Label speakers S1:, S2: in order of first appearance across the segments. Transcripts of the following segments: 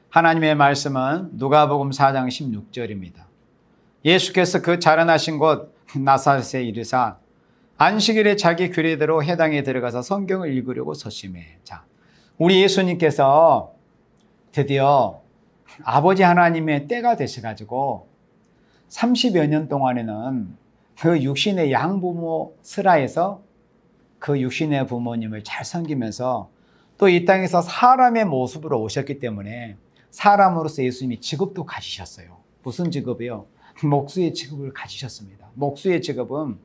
S1: 하나님의 말씀은 누가복음 4장 16절입니다. 예수께서 그 자라나신 곳 나사렛에 이르사 안식일에 자기 규례대로 회당에 들어가서 성경을 읽으려고 서심해. 자, 우리 예수님께서 드디어 아버지 하나님의 때가 되셔가지고 30여 년 동안에는 그 육신의 양부모 슬하에서 그 육신의 부모님을 잘 섬기면서 또 이 땅에서 사람의 모습으로 오셨기 때문에 사람으로서 예수님이 직업도 가지셨어요. 무슨 직업이요? 목수의 직업을 가지셨습니다. 목수의 직업은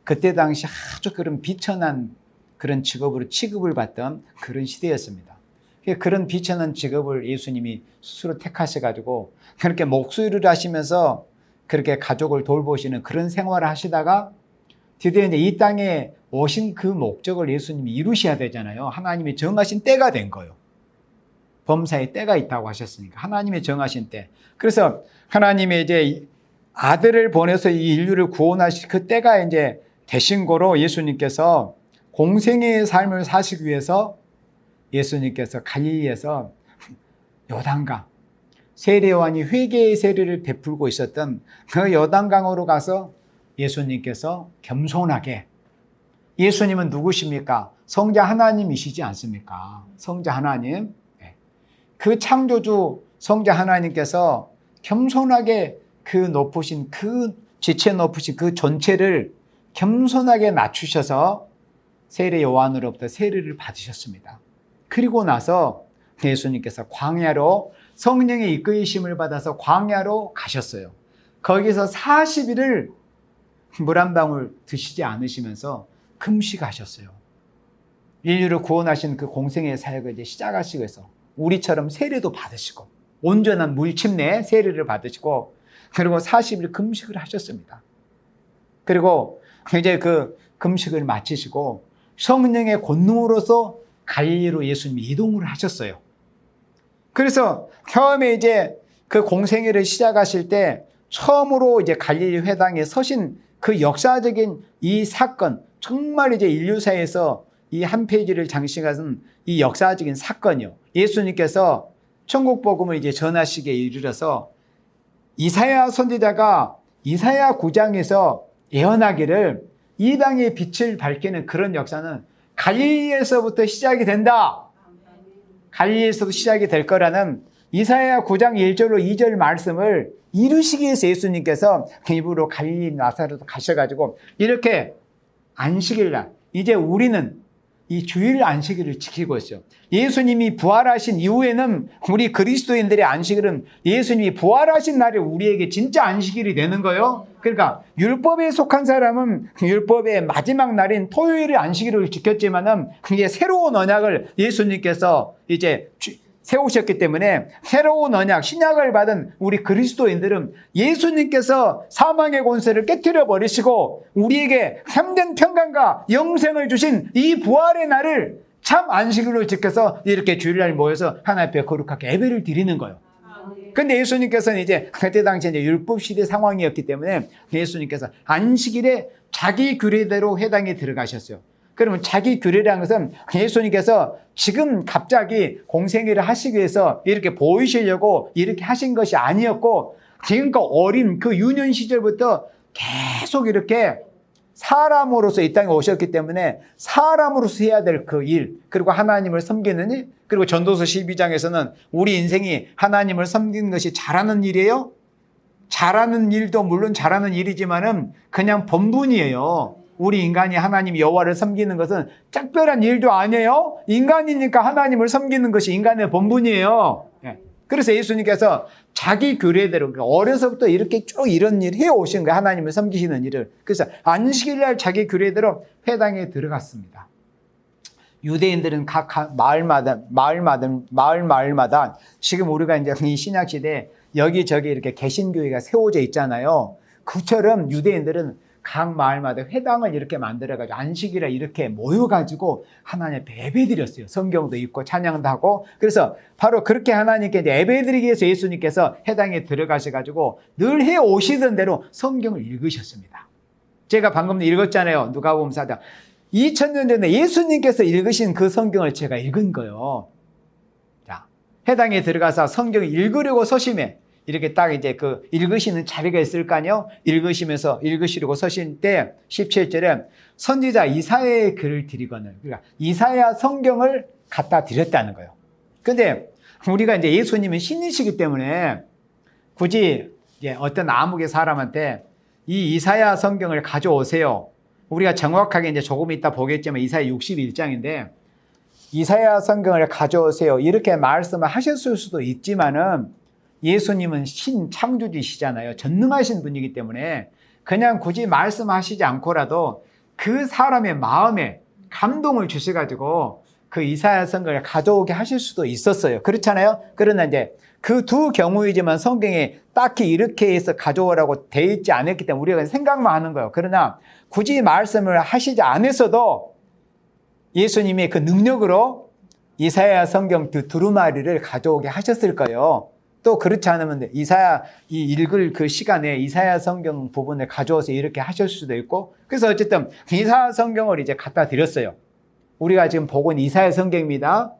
S1: 그때 당시 아주 그런 비천한 그런 직업으로 취급을 받던 그런 시대였습니다. 그런 비천한 직업을 예수님이 스스로 택하셔가지고 그렇게 목수일을 하시면서 그렇게 가족을 돌보시는 그런 생활을 하시다가 드디어 이제 이 땅에 오신 그 목적을 예수님이 이루셔야 되잖아요. 하나님이 정하신 때가 된 거예요. 범사에 때가 있다고 하셨으니까 하나님의 정하신 때. 그래서 하나님의 이제 아들을 보내서 이 인류를 구원하실 그 때가 이제 되신 거로 예수님께서 공생애의 삶을 사시기 위해서 예수님께서 갈릴리에서 요단강 세례요한이 회개의 세례를 베풀고 있었던 그 요단강으로 가서 예수님께서 겸손하게, 예수님은 누구십니까? 성자 하나님이시지 않습니까? 성자 하나님. 그 창조주 성자 하나님께서 겸손하게 그 높으신 그 지체 높으신 그 존재를 겸손하게 낮추셔서 세례 요한으로부터 세례를 받으셨습니다. 그리고 나서 예수님께서 광야로 성령의 이끄심을 받아서 광야로 가셨어요. 거기서 40일을 물 한 방울 드시지 않으시면서 금식하셨어요. 인류를 구원하신 그 공생의 사역을 이제 시작하시기 위해서 우리처럼 세례도 받으시고 온전한 물침내 세례를 받으시고 그리고 40일 금식을 하셨습니다. 그리고 이제 그 금식을 마치시고 성령의 권능으로서 갈릴리로 예수님이 이동을 하셨어요. 그래서 처음에 이제 그 공생애를 시작하실 때 처음으로 이제 갈릴리 회당에 서신 그 역사적인 이 사건, 정말 이제 인류사에서 이 한 페이지를 장식하는 이 역사적인 사건이요. 예수님께서 천국 복음을 이제 전하시기에 이르러서 이사야 선지자가 이사야 9장에서 예언하기를 이 땅의 빛을 밝히는 그런 역사는 갈릴리에서부터 시작이 된다. 갈릴리에서도 시작이 될 거라는 이사야 9장 1절로 2절 말씀을 이루시기 위해서 예수님께서 일부러 갈릴리 나사렛으로 가셔가지고 이렇게 안식일날, 이제 우리는 이 주일 안식일을 지키고 있어요. 예수님이 부활하신 이후에는 우리 그리스도인들의 안식일은 예수님이 부활하신 날에 우리에게 진짜 안식일이 되는 거예요. 그러니까 율법에 속한 사람은 율법의 마지막 날인 토요일에 안식일을 지켰지만은 그게 새로운 언약을 예수님께서 이제 세우셨기 때문에 새로운 언약, 신약을 받은 우리 그리스도인들은 예수님께서 사망의 권세를 깨뜨려 버리시고 우리에게 참된 평강과 영생을 주신 이 부활의 날을 참 안식일로 지켜서 이렇게 주일날 모여서 하나님 앞에 거룩하게 예배를 드리는 거예요. 근데 예수님께서는 이제 그때 당시에 이제 율법 시대 상황이었기 때문에 예수님께서 안식일에 자기 규례대로 회당에 들어가셨어요. 그러면 자기 규례라는 것은 예수님께서 지금 갑자기 공생애를 하시기 위해서 이렇게 보이시려고 이렇게 하신 것이 아니었고 지금껏 어린 그 유년 시절부터 계속 이렇게 사람으로서 이 땅에 오셨기 때문에 사람으로서 해야 될 그 일, 그리고 하나님을 섬기는 일, 그리고 전도서 12장에서는 우리 인생이 하나님을 섬기는 것이 잘하는 일이에요? 잘하는 일도 물론 잘하는 일이지만은 그냥 본분이에요. 우리 인간이 하나님 여호와를 섬기는 것은 특별한 일도 아니에요. 인간이니까 하나님을 섬기는 것이 인간의 본분이에요. 그래서 예수님께서 자기 규례대로 어려서부터 이렇게 쭉 이런 일 해오신 거예요. 하나님을 섬기시는 일을. 그래서 안식일날 자기 규례대로 회당에 들어갔습니다. 유대인들은 각 마을마다 지금 우리가 이제 이 신약시대에 여기저기 이렇게 개신교회가 세워져 있잖아요. 그처럼 유대인들은 각 마을마다 회당을 이렇게 만들어가지고 안식일에 이렇게 모여가지고 하나님 앞에 예배드렸어요. 성경도 읽고 찬양도 하고. 그래서 바로 그렇게 하나님께 이제 예배드리기 위해서 예수님께서 회당에 들어가셔가지고 늘 해오시던 대로 성경을 읽으셨습니다. 제가 방금 읽었잖아요. 누가복음 4장. 2000년 전에 예수님께서 읽으신 그 성경을 제가 읽은 거예요. 자, 해당에 들어가서 성경을 읽으려고 서심해. 이렇게 딱 이제 그 읽으시는 자리가 있을 거 아니에요? 읽으시려고 서신 때 17절에 선지자 이사야의 글을 드리거늘. 그러니까 이사야 성경을 갖다 드렸다는 거예요. 근데 우리가 이제 예수님은 신이시기 때문에 굳이 이제 어떤 암흑의 사람한테 이 이사야 성경을 가져오세요. 우리가 정확하게 이제 조금 이따 보겠지만 이사야 61장인데 이사야 성경을 가져오세요. 이렇게 말씀을 하셨을 수도 있지만은 예수님은 신창조주시잖아요. 전능하신 분이기 때문에 그냥 굳이 말씀하시지 않고라도 그 사람의 마음에 감동을 주셔가지고 그 이사야 성경을 가져오게 하실 수도 있었어요. 그렇잖아요. 그러나 이제 그 두 경우이지만 성경에 딱히 이렇게 해서 가져오라고 돼 있지 않았기 때문에 우리가 생각만 하는 거예요. 그러나 굳이 말씀을 하시지 않았어도 예수님의 그 능력으로 이사야 성경 그 두루마리를 가져오게 하셨을 거예요. 또 그렇지 않으면 이사야 읽을 그 시간에 이사야 성경 부분을 가져와서 이렇게 하실 수도 있고 그래서 어쨌든 이사야 성경을 이제 갖다 드렸어요. 우리가 지금 보고 있는 이사야 성경입니다.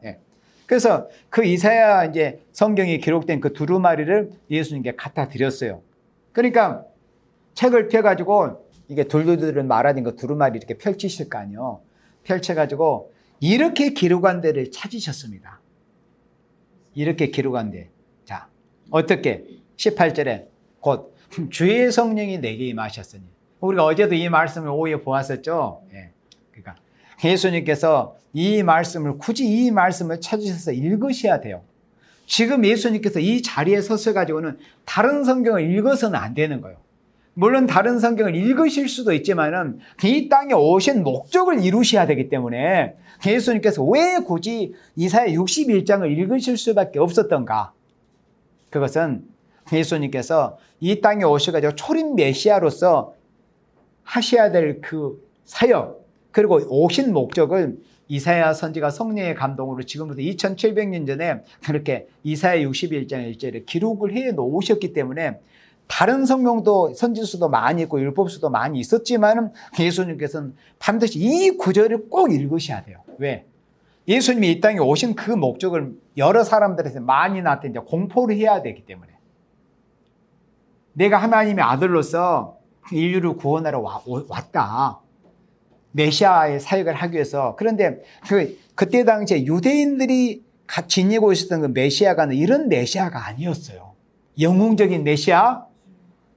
S1: 그래서 그 이사야 이제 성경이 기록된 그 두루마리를 예수님께 갖다 드렸어요. 그러니까 책을 펴가지고 이게 돌돌돌 말하는 거 두루마리 이렇게 펼치실 거 아니에요. 펼쳐가지고 이렇게 기록한 데를 찾으셨습니다. 이렇게 기록한 데. 자, 어떻게? 18절에 곧 주의 성령이 내게 임하셨으니. 우리가 어제도 이 말씀을 오후에 보았었죠. 그러니까 예수님께서 이 말씀을 굳이 이 말씀을 찾으셔서 읽으셔야 돼요. 지금 예수님께서 이 자리에 서셔가지고는 다른 성경을 읽어서는 안 되는 거예요. 물론 다른 성경을 읽으실 수도 있지만은 이 땅에 오신 목적을 이루셔야 되기 때문에 예수님께서 왜 굳이 이사야 61장을 읽으실 수밖에 없었던가? 그것은 예수님께서 이 땅에 오셔가지고 초림 메시아로서 하셔야 될 그 사역 그리고 오신 목적을 이사야 선지가 성령의 감동으로 지금부터 2700년 전에 그렇게 이사야 61장 1절에 기록을 해 놓으셨기 때문에 다른 성경도 선지서도 많이 있고 율법서도 많이 있었지만 예수님께서는 반드시 이 구절을 꼭 읽으셔야 돼요. 왜? 예수님이 이 땅에 오신 그 목적을 여러 사람들한테 많이 나한테 이제 공포를 해야 되기 때문에 내가 하나님의 아들로서 인류를 구원하러 왔다. 메시아의 사역을 하기 위해서. 그런데 그때 당시에 유대인들이 지니고 있었던 그 메시아가 이런 메시아가 아니었어요. 영웅적인 메시아,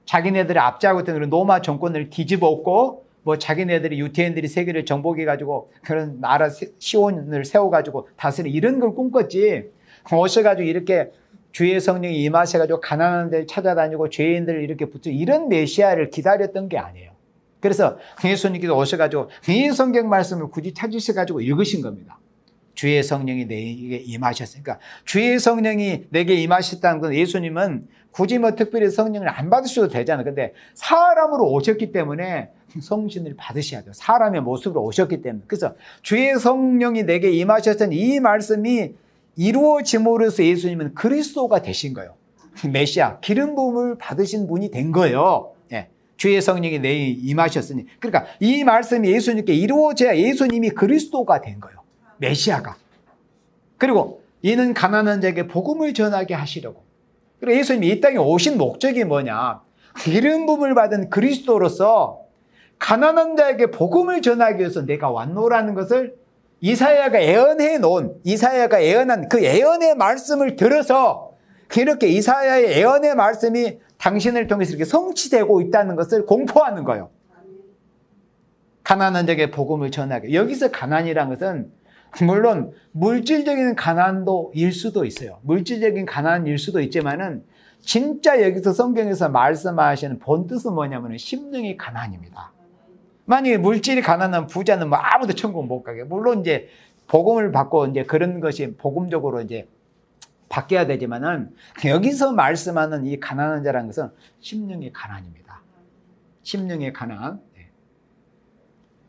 S1: 자기네들이 앞자고 있던 그런 로마 정권을 뒤집어 엎고 뭐 자기네들이 유대인들이 세계를 정복해가지고 그런 나라 시온을 세워가지고 다스리 이런 걸 꿈꿨지. 오셔가지고 이렇게 주의 성령이 임하셔가지고 가난한 데를 찾아다니고 죄인들을 이렇게 붙여 이런 메시아를 기다렸던 게 아니에요. 그래서 예수님께서 오셔가지고 이 성경 말씀을 굳이 찾으셔가지고 읽으신 겁니다. 주의 성령이 내게 임하셨으니까 주의 성령이 내게 임하셨다는 건 예수님은 굳이 뭐 특별히 성령을 안 받으셔도 되잖아요. 근데 사람으로 오셨기 때문에 성신을 받으셔야 돼요. 사람의 모습으로 오셨기 때문에. 그래서 주의 성령이 내게 임하셨던 이 말씀이 이루어짐으로써 예수님은 그리스도가 되신 거예요. 메시아, 기름 부음을 받으신 분이 된 거예요. 주의 성령이 내게 임하셨으니. 그러니까 이 말씀이 예수님께 이루어져야 예수님이 그리스도가 된 거예요. 메시아가. 그리고 이는 가난한 자에게 복음을 전하게 하시려고. 그리고 예수님이 이 땅에 오신 목적이 뭐냐? 기름 부음을 받은 그리스도로서 가난한 자에게 복음을 전하기 위해서 내가 왔노라는 것을 이사야가 예언한 그 예언의 말씀을 들어서 이렇게 이사야의 예언의 말씀이 당신을 통해서 이렇게 성취되고 있다는 것을 공포하는 거예요. 가난한 자에게 복음을 전하게. 여기서 가난이라는 것은 물론 물질적인 가난도 일 수도 있어요. 물질적인 가난일 수도 있지만은 진짜 여기서 성경에서 말씀하시는 본 뜻은 뭐냐면 심령의 가난입니다. 만약에 물질이 가난한 부자는 뭐 아무도 천국 못 가게. 물론 이제 복음을 받고 이제 그런 것이 복음적으로 이제 바뀌어야 되지만은 여기서 말씀하는 이 가난한 자라는 것은 심령의 가난입니다. 심령의 가난.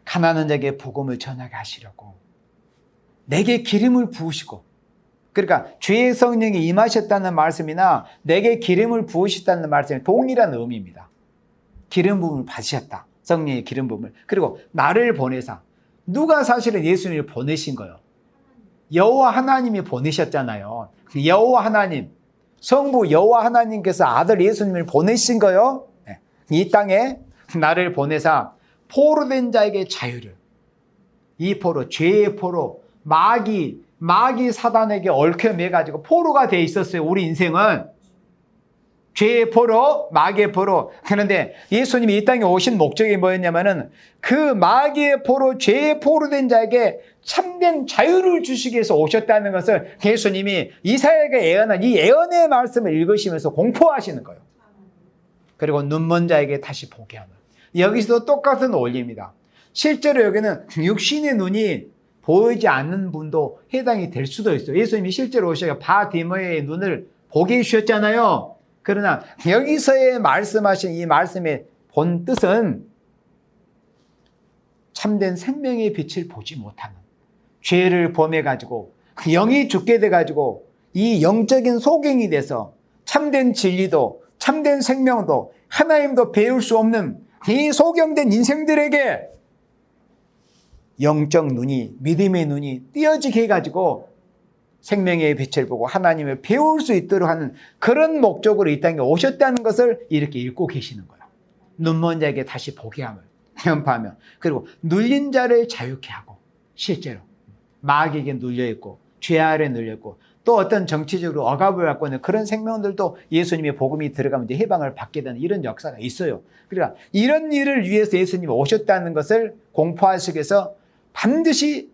S1: 가난한 자에게 복음을 전하게 하시려고 내게 기름을 부으시고, 그러니까 주의 성령이 임하셨다는 말씀이나 내게 기름을 부으셨다는 말씀이 동일한 의미입니다. 기름 부음을 받으셨다. 성령의 기름 부음을. 그리고 나를 보내사. 누가 사실은 예수님을 보내신 거예요? 여호와 하나님이 보내셨잖아요. 여호와 하나님, 성부 여호와 하나님께서 아들 예수님을 보내신 거요. 이 땅에 나를 보내사 포로된 자에게 자유를, 이 포로, 죄의 포로, 마귀 사단에게 얽혀매가지고 포로가 돼 있었어요. 우리 인생은 죄의 포로, 마귀의 포로. 그런데 예수님이 이 땅에 오신 목적이 뭐였냐면은 그 마귀의 포로, 죄의 포로된 자에게 참된 자유를 주시기 위해서 오셨다는 것을 예수님이 이사야가 예언한 이 예언의 말씀을 읽으시면서 공포하시는 거예요. 그리고 눈먼 자에게 다시 보게 하는. 여기서도 똑같은 원리입니다. 실제로 여기는 육신의 눈이 보이지 않는 분도 해당이 될 수도 있어요. 예수님이 실제로 오셔서 바디머의 눈을 보게 해주셨잖아요. 그러나 여기서의 말씀하신 이 말씀의 본 뜻은 참된 생명의 빛을 보지 못하는, 죄를 범해가지고 영이 죽게 돼가지고 이 영적인 소경이 돼서 참된 진리도 참된 생명도 하나님도 배울 수 없는 이 소경된 인생들에게 영적 눈이, 믿음의 눈이 띄어지게 해가지고 생명의 빛을 보고 하나님을 배울 수 있도록 하는 그런 목적으로 이 땅에 오셨다는 것을 이렇게 읽고 계시는 거예요. 눈먼 자에게 다시 보게 함을 전파하며, 그리고 눌린 자를 자유케 하고, 실제로 마귀에게 눌려있고 죄 아래 눌려있고 또 어떤 정치적으로 억압을 받고 있는 그런 생명들도 예수님의 복음이 들어가면 이제 해방을 받게 되는 이런 역사가 있어요. 그러니까 이런 일을 위해서 예수님이 오셨다는 것을 공포하시기 위해서 반드시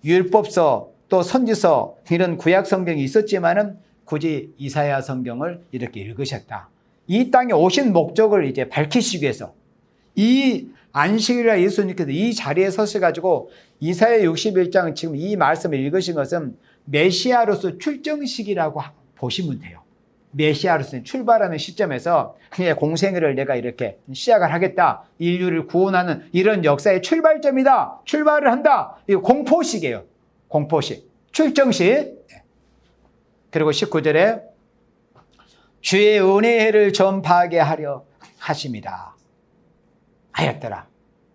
S1: 율법서 또 선지서 이런 구약 성경이 있었지만은 굳이 이사야 성경을 이렇게 읽으셨다. 이 땅에 오신 목적을 이제 밝히시기 위해서 이 안식일날 예수님께서 이 자리에 서셔가지고 이사야 61장 지금 이 말씀을 읽으신 것은 메시아로서 출정식이라고 보시면 돼요. 메시아로서 출발하는 시점에서 그냥 공생애를 내가 이렇게 시작을 하겠다. 인류를 구원하는 이런 역사의 출발점이다. 출발을 한다. 이거 공포식이에요. 공포식. 출정식. 그리고 19절에 주의 은혜를 전파하게 하려 하십니다. 하였더라.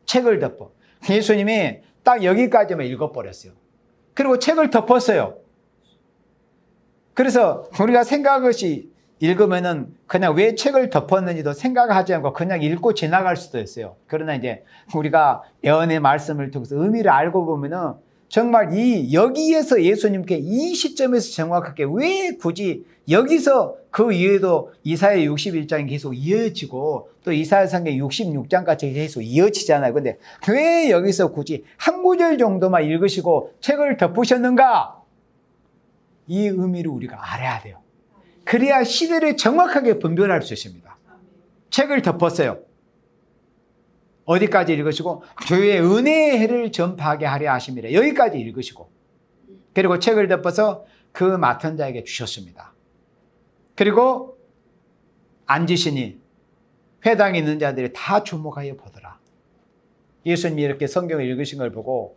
S1: 책을 덮어. 예수님이 딱 여기까지만 읽어버렸어요. 그리고 책을 덮었어요. 그래서 우리가 생각없이 읽으면은 그냥 왜 책을 덮었는지도 생각하지 않고 그냥 읽고 지나갈 수도 있어요. 그러나 이제 우리가 예언의 말씀을 통해서 의미를 알고 보면은 정말 여기에서 예수님께 이 시점에서 정확하게 왜 굳이 여기서 그 이후에도 이사야 61장이 계속 이어지고 또 이사야 성경 66장까지 계속 이어지잖아요. 근데 왜 여기서 굳이 한 구절 정도만 읽으시고 책을 덮으셨는가? 이 의미를 우리가 알아야 돼요. 그래야 시대를 정확하게 분별할 수 있습니다. 책을 덮었어요. 어디까지 읽으시고 교회의 은혜의 해를 전파하게 하려 하심이라. 여기까지 읽으시고 그리고 책을 덮어서 그 맡은 자에게 주셨습니다. 그리고 앉으시니 회당에 있는 자들이 다 주목하여 보더라. 예수님이 이렇게 성경을 읽으신 걸 보고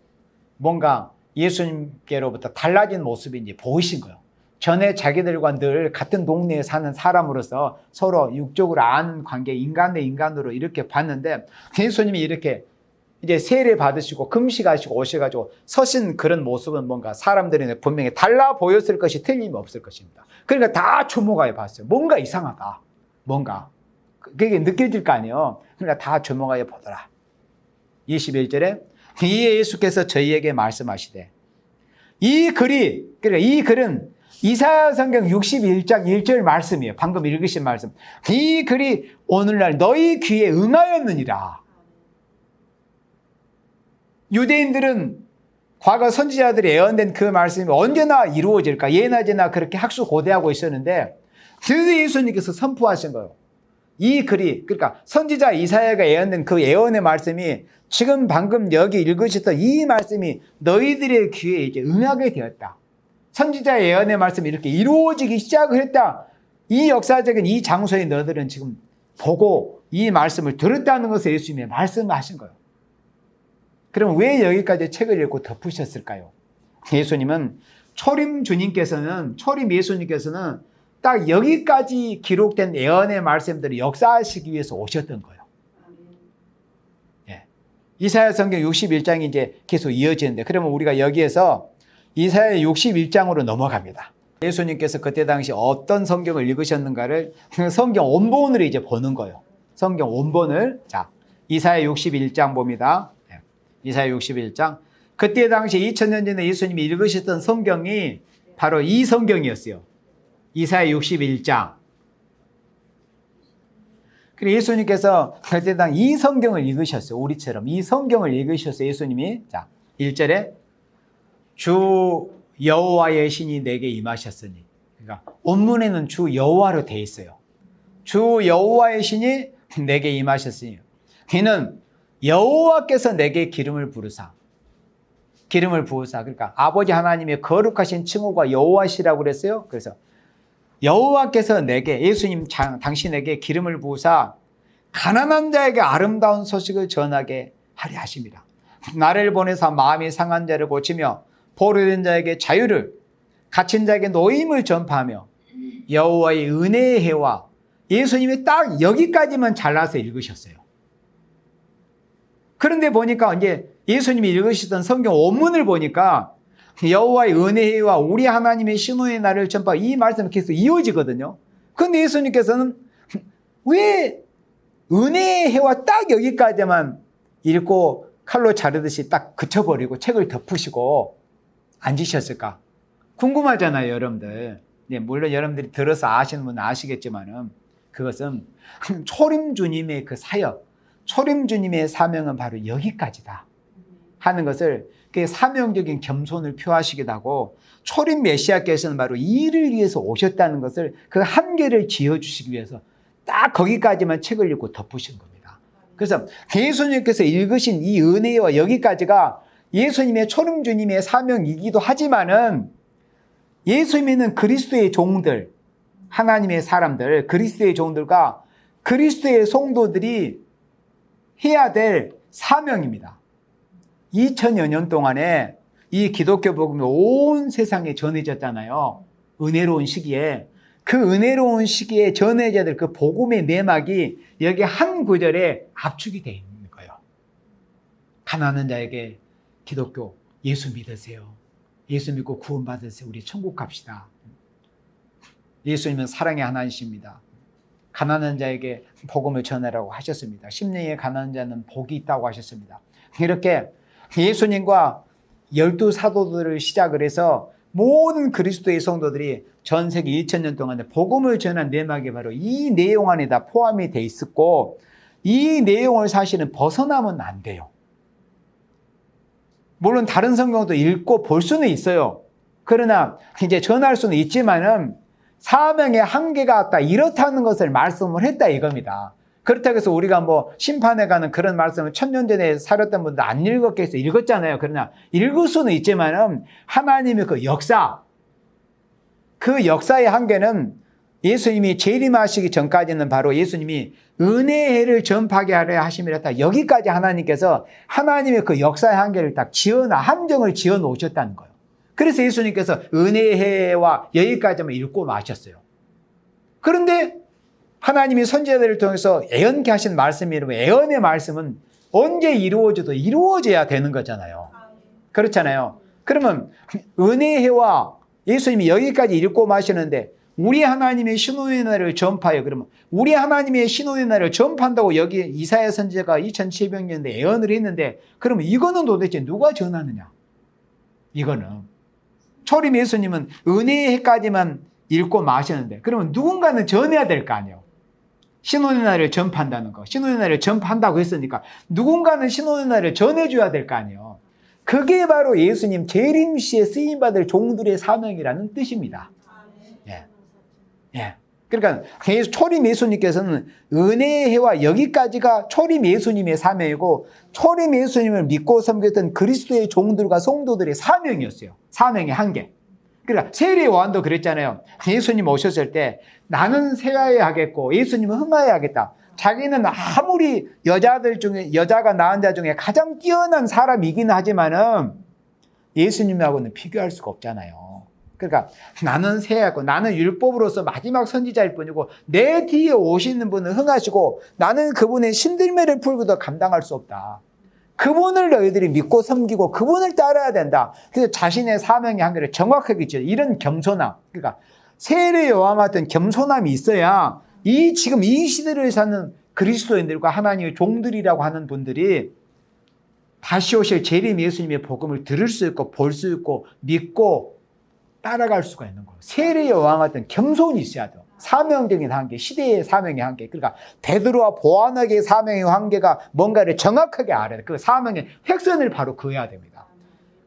S1: 뭔가 예수님께로부터 달라진 모습인지 보이신 거예요. 전에 자기들과 늘 같은 동네에 사는 사람으로서 서로 육적으로 아는 관계, 인간 대 인간으로 이렇게 봤는데 예수님이 이렇게 이제 세례 받으시고 금식하시고 오셔가지고 서신 그런 모습은 뭔가 사람들이 분명히 달라 보였을 것이 틀림없을 것입니다. 그러니까 다 주목하여 봤어요. 뭔가 이상하다. 뭔가. 그게 느껴질 거 아니에요. 그러니까 다 주목하여 보더라. 21절에 이에 예수께서 저희에게 말씀하시되 이 글은 이사야 성경 61장 1절 말씀이에요. 방금 읽으신 말씀. 이 글이 오늘날 너희 귀에 응하였느니라. 유대인들은 과거 선지자들이 예언된 그 말씀이 언제나 이루어질까? 예나 제나 그렇게 학수고대하고 있었는데 드디어 예수님께서 선포하신 거예요. 이 글이, 그러니까 선지자 이사야가 예언된 그 예언의 말씀이 지금 방금 여기 읽으셨던 이 말씀이 너희들의 귀에 이제 응하게 되었다. 선지자 예언의 말씀이 이렇게 이루어지기 시작을 했다. 이 역사적인 이 장소에 너희들은 지금 보고 이 말씀을 들었다는 것을 예수님이 말씀하신 거예요. 그럼 왜 여기까지 책을 읽고 덮으셨을까요? 예수님은 초림 예수님께서는 딱 여기까지 기록된 예언의 말씀들을 역사하시기 위해서 오셨던 거예요. 예. 이사야 성경 61장이 이제 계속 이어지는데 그러면 우리가 여기에서 이사야 61장으로 넘어갑니다. 예수님께서 그때 당시 어떤 성경을 읽으셨는가를 성경 원본으로 이제 보는 거예요. 성경 원본을. 자, 이사야 61장 봅니다. 이사야 61장. 그때 당시 2000년 전에 예수님이 읽으셨던 성경이 바로 이 성경이었어요. 이사야 61장. 그리고 예수님께서 그때 당 이 성경을 읽으셨어요. 우리처럼 이 성경을 읽으셨어요. 예수님이. 자, 1절에 주 여호와의 신이 내게 임하셨으니. 그러니까 원문에는 주 여호와로 되어 있어요. 주 여호와의 신이 내게 임하셨으니 이는 여호와께서 내게 기름을 부으사. 그러니까 아버지 하나님의 거룩하신 칭호가 여호와시라고 그랬어요. 그래서 여호와께서 내게, 예수님 당신에게 기름을 부으사 가난한 자에게 아름다운 소식을 전하게 하려 하십니다. 나를 보내사 마음이 상한 자를 고치며 포로된 자에게 자유를, 갇힌 자에게 노임을 전파하며 여호와의 은혜의 해와. 예수님이 딱 여기까지만 잘라서 읽으셨어요. 그런데 보니까 이제 예수님이 읽으시던 성경 원문을 보니까 여호와의 은혜와 우리 하나님의 신호의 날을 전파, 이 말씀이 계속 이어지거든요. 그런데 예수님께서는 왜 은혜의 해와 딱 여기까지만 읽고 칼로 자르듯이 딱 그쳐버리고 책을 덮으시고 앉으셨을까? 궁금하잖아요, 여러분들. 네, 물론 여러분들이 들어서 아시는 분은 아시겠지만은 그것은 초림 주님의 그 사역, 초림 주님의 사명은 바로 여기까지다 하는 것을, 그 사명적인 겸손을 표하시기도 하고, 초림 메시아께서는 바로 이 일을 위해서 오셨다는 것을, 그 한계를 지어주시기 위해서 딱 거기까지만 책을 읽고 덮으신 겁니다. 그래서 예수님께서 읽으신 이 은혜와 여기까지가 예수님의 초림 주님의 사명이기도 하지만은, 예수님은 그리스도의 종들, 하나님의 사람들, 그리스도의 종들과 그리스도의 성도들이 해야 될 사명입니다. 2000여 년 동안에 이 기독교 복음이 온 세상에 전해졌잖아요. 은혜로운 시기에. 그 은혜로운 시기에 전해져야 될 그 복음의 내막이 여기 한 구절에 압축이 되어 있는 거예요. 가난한 자에게 기독교, 예수 믿으세요. 예수 믿고 구원받으세요. 우리 천국 갑시다. 예수님은 사랑의 하나님이십니다. 가난한 자에게 복음을 전하라고 하셨습니다. 심령의 가난한 자는 복이 있다고 하셨습니다. 이렇게 예수님과 12사도들을 시작을 해서 모든 그리스도의 성도들이 전 세계 2000년 동안에 복음을 전한 내막이 바로 이 내용 안에 다 포함이 돼 있었고, 이 내용을 사실은 벗어나면 안 돼요. 물론 다른 성경도 읽고 볼 수는 있어요. 그러나 이제 전할 수는 있지만은 사명의 한계가 왔다, 이렇다는 것을 말씀을 했다 이겁니다. 그렇다고 해서 우리가 뭐 심판에 가는 그런 말씀을 1000년 전에 살았던 분들 안 읽었겠어? 읽었잖아요. 그러나 읽을 수는 있지만은 하나님의 그 역사, 그 역사의 한계는 예수님이 재림하시기 전까지는 바로 예수님이 은혜의 해를 전파하게 하려 하심이라, 여기까지 하나님께서 하나님의 그 역사의 한계를 딱 한정을 지어 놓으셨다는 거예요. 그래서 예수님께서 은혜의 해와 여기까지만 읽고 마셨어요. 그런데 하나님이 선지자들을 통해서 애언케 하신 말씀이 이러면, 애언의 말씀은 언제 이루어져도 이루어져야 되는 거잖아요. 그렇잖아요. 그러면 은혜의 해와 예수님이 여기까지 읽고 마시는데 우리 하나님의 신호의 날을 전파해요. 그러면 우리 하나님의 신호의 날을 전파한다고 여기 이사야 선지자가 2700년대 애언을 했는데, 그러면 이거는 도대체 누가 전하느냐? 이거는 초림 예수님은 은혜의 해까지만 읽고 마셨는데, 그러면 누군가는 전해야 될 거 아니에요. 신혼의 날을 전파한다는 거. 신혼의 날을 전파한다고 했으니까 누군가는 신혼의 날을 전해줘야 될 거 아니에요. 그게 바로 예수님 재림시에 쓰임받을 종들의 사명이라는 뜻입니다. 예. 예. 그러니까 초림 예수님께서는 은혜의 해와 여기까지가 초림 예수님의 사명이고, 초림 예수님을 믿고 섬겼던 그리스도의 종들과 성도들의 사명이었어요. 사명의 한계. 그러니까 세례 요한도 그랬잖아요. 예수님 오셨을 때 나는 쇠하여야 하겠고 예수님은 흥하여야 하겠다. 자기는 아무리 여자가 낳은 자 중에 가장 뛰어난 사람이긴 하지만은 예수님하고는 비교할 수가 없잖아요. 그러니까 나는 쇠하고 나는 율법으로서 마지막 선지자일 뿐이고 내 뒤에 오시는 분은 흥하시고 나는 그분의 신들매를 풀고도 감당할 수 없다. 그분을 너희들이 믿고 섬기고 그분을 따라야 된다. 그래서 자신의 사명의 한계를 정확하게 지어 이런 겸손함. 그러니까 세례 요한 같은 겸손함이 있어야 지금 이 시대를 사는 그리스도인들과 하나님의 종들이라고 하는 분들이 다시 오실 재림 예수님의 복음을 들을 수 있고 볼 수 있고 믿고 따라갈 수가 있는 거예요. 세례 요한 같은 겸손이 있어야 돼요. 사명적인 한계, 시대의 사명의 한계. 그러니까 베드로와 보아너의 사명의 한계가 뭔가를 정확하게 알아야 돼요. 그 사명의 획선을 바로 그어야 됩니다.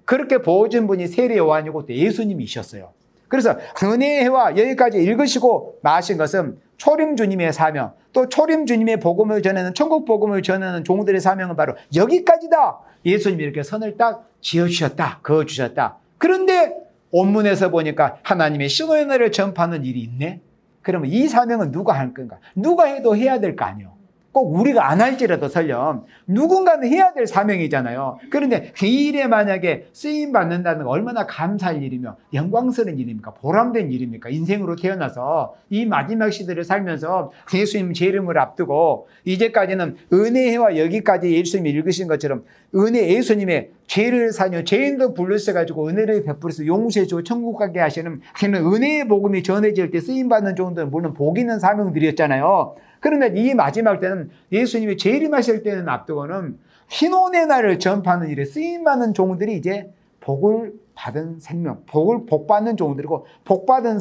S1: 그렇게 보여준 분이 세례 요한이고 또 예수님이셨어요. 그래서 은혜의 해와 여기까지 읽으시고 나신 것은 초림 주님의 사명, 또 초림 주님의 복음을 전하는 천국 복음을 전하는 종들의 사명은 바로 여기까지다. 예수님이 이렇게 선을 딱 지어주셨다, 그어주셨다. 그런데 본문에서 보니까 하나님의 신호의 날을 전파하는 일이 있네. 그러면 이 사명은 누가 할 건가? 누가 해도 해야 될 거 아니에요. 꼭 우리가 안 할지라도 설령 누군가는 해야 될 사명이잖아요. 그런데 그 일에 만약에 쓰임 받는다는 건 얼마나 감사할 일이며 영광스러운 일입니까? 보람된 일입니까? 인생으로 태어나서 이 마지막 시대를 살면서 예수님 재림을 앞두고 이제까지는 은혜와 여기까지 예수님이 읽으신 것처럼 예수님의 죄를 사뇨 죄인도 불러서가지고 은혜를 베풀어서 용서해주고 천국 가게 하시는 그는 은혜의 복음이 전해질 때 쓰임받는 종들은 물론 복 있는 사명들이었잖아요. 그런데 이 마지막 때는 예수님이 재림하실 때는 앞두고는 신혼의 날을 전파하는 일에 쓰임받는 종들이 이제 복을 받은 생명, 복 받는 종들이고 복 받은